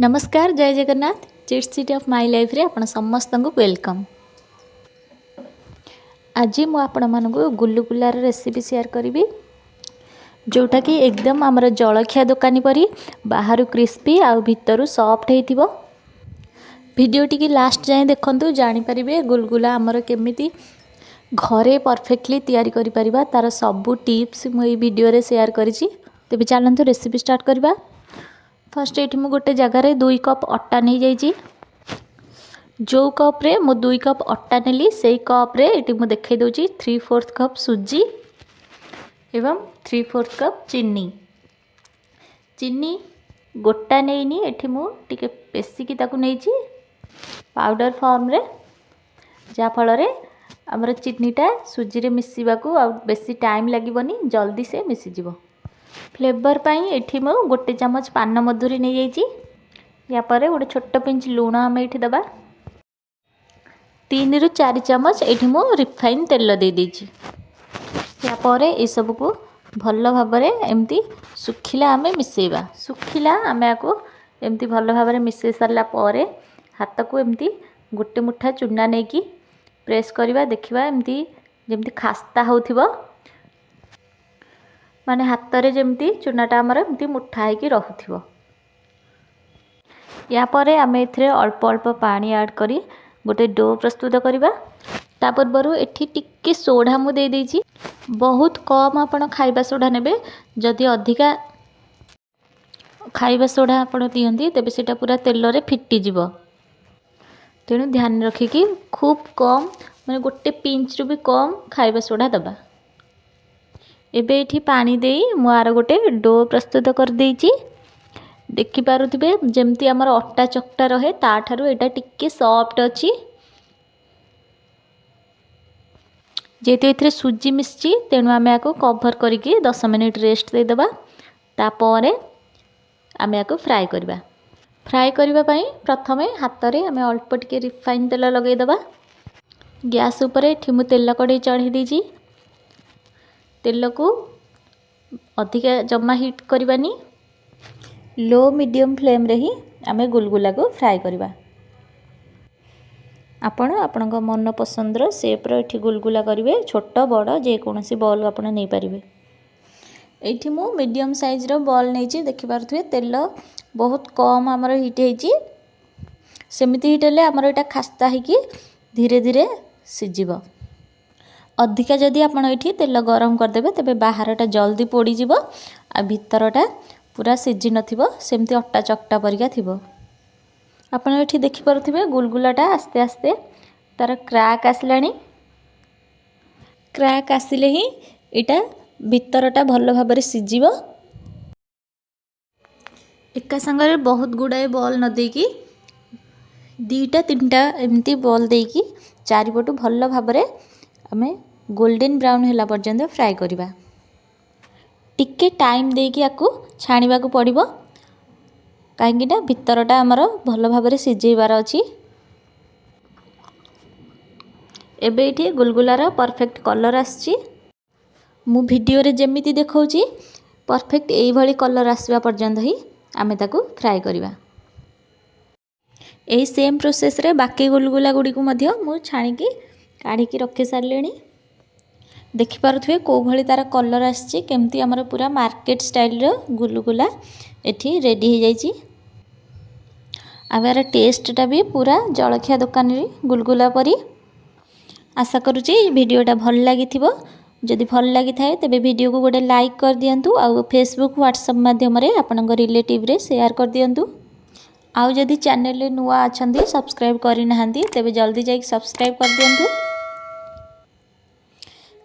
नमस्कार जय Jagannath chit city of my life रे आपण समस्त को वेलकम। आज मु आपण मानक गुलुगुलार रेसिपी शेयर करी जोटा कि एकदम आमर जलखिया दुकानी परी बाहर क्रिस्पी आउ भितर सॉफ्ट होइतिबो। वीडियो टी लास्ट जाए देखंतु जानि परिबे गुलगुला आमर केमिति घरे परफेक्टली तैयारी करि परिबा तार सबु टिप्स मु ई वीडियो रे शेयर करिछि। तेबे चलंतु रेसिपी स्टार्ट करबा। फर्स्ट ये मुझे गोटे जगार 2 कप अट्टा नहीं जाइए। जो कप रे मु 2 कप अट्टा नेली से कप रे ये मुझे देखई दूची 3/4 कप सुजी एवं 3/4 कप चीनी। चीनी गोटा नहीं एठी मु टिके पेसिकी ताकू नेइची पाउडर फॉर्म रे, जा फल रे हमर चीनीटा सुजी रे मिसिबाकू आ बेसी टाइम लागबनी, जल्दी से मिसी जिवो। फ्लेवर पाई एठी मु गोटे चमच पान मधुरी नहीं जाइए। या पर गोटे छोट पिंच लुण आम ये दबा। 3 ରୁ 4 चमच एठी मु रिफाइन तेल दे देछि। या पर ए सब को भल भाव एमती सुखिला आमे मिसेबा। सुखिला आमे को एमती भल भाव मिसे सारला पर हाथ को एमती गोटे मुठा चूना नहीं कि प्रेस करवा। देखिबा एमती जेमती खास्ता होथिबो, माने हाथ रे जेमती चूनाटा आमर एमती मुठा है कि रहुथिबो। या परे आमे एथरे अल्प अल्प पानी ऐड करी गोटे डो प्रस्तुत करबा। ता पूर्वरु एठी टिक्के सोडा मु दे देछि। बहुत कम आपण खाइबा सोडा नेबे। जदि अधिका खाइबा सोडा आपण दियंती तेबे सेटा पूरा तेल रे फिटी जिवो। तेणु ध्यान रखिकी खूब कम माने गोटे पिंच रु भी कम खाइबा सोडा दबा। एबे एठी पानी देई मु आर गोटे डो प्रस्तुत कर देइछि। देखि पारुथिबे जेमती हमर अट्टा चकटा रहे ता ठारू एटा टिक्के सॉफ्ट अछि। जेते एथरे सुजी मिसछि तेणु आमे आको कवर करिके 10 मिनिट रेस्ट दे दबा। ता परे आमे आको फ्राई करबा। फ्राई करबा पई प्रथमे हाथ रे आमे अल्प टिके रिफाइन तेल लगै दबा। गैस ऊपर एठी मु तेल कड़े चढ़ी दीछि। तेल को अधिका जमा हीट करबानी, लो मीडियम फ्लेम रे ही आमे गुलगुला को फ्राई करबा। आपण आपनका मन पसंद रो शेप रो एठी गुलगुला करिवे। छोट बड़ जे कोनोसी बॉल आपण नै परिबे। एठी मु मीडियम साइज रो बॉल नैछि। देखि पारुथुवे तेल बहुत कम हमर हीट हेछि। सेमिति हीट हेले हमर एटा खास्ता है कि धीरे धीरे सिजिबो। अधिका जदि आपण एठी तेल गरम कर देबे तबे बाहरटा जल्दी पोड़ी जिवो आ भितरटा पूरा सिजि नथिबो, सेमती अट्टा चकटा परिका थिबो। आपण एठी देखि पारुथिबे गुलगुलाटा आस्ते आस्ते तार क्रैक आसलानी। क्रैक आसिले ही एटा भितरटा भल भाबरे सिजिबो। एका संगरे बहुत गुडाए बॉल न देकी 2टा 3टा एमती बॉल देकी चारिपटु भल भाबरे आमे गोल्डन ब्राउन होला पर्यंत फ्राई करबा। टिके टाइम देकी आकु छाणीबा को पड़िबो, काहेकि ना भितरटा हमर भल भाबरे सिजेइबार अछि। एबे एठी गुलगुलार परफेक्ट कलर आछि। मु वीडियो रे जेमिति देखौछि परफेक्ट एई भली कलर आसीबा पर्यंत ही आमे ताकू फ्राई करबा। एई सेम प्रोसेस रे बाकी गुलगुला गुडी को मध्य मु छाणी की काढ़ी की रखि सारलेनी। देखि पारुथुवे को भली तार कलर आछि, केमती हमर पूरा मार्केट स्टाइल रो गुलगुला एठी रेडी हो जाइछि। आबार टेस्टटा भी पूरा जलखिया दुकान रे गुलगुला परी। आशा करूची वीडियोटा भल लागिथिबो। जदि भल लागि थाए तबे वीडियो को गोटे लाइक कर दियंतु आ फेसबुक व्हाट्सएप माध्यम रे आपनक रिलेटिव रे शेयर कर दियंतु। आउ जदि चैनल रे नुआ अछंती सब्सक्राइब करि नहांती तबे जल्दी जाई सब्सक्राइब कर दियंतु।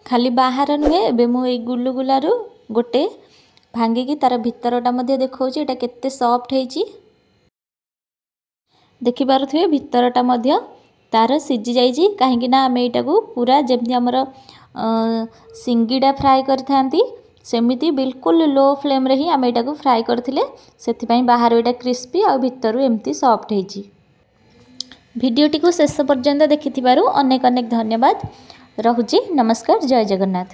खाली बाहर नुहे एबे मु ए गुलगुला रो गोटे भांगी की तार भितरटा मध्ये देखौची एटा केते सॉफ्ट हेची। देखि पारुथुवे भितरटा मध्ये तार सिजी जाइछि, काहेकि ना आमे एटा को पूरा जेमति हमर सिंगीडा फ्राई करथांती सेमिति बिल्कुल लो फ्लेम रे ही आमे एटा को फ्राई करथिले। सेथि पई बाहर एटा क्रिस्पी आ भितरु एमति सॉफ्ट हेछि। वीडियोटी को शेष पर्यंत देखिथिबारु अनेक अनेक धन्यवाद। रहुछि नमस्कार जय जगन्नाथ।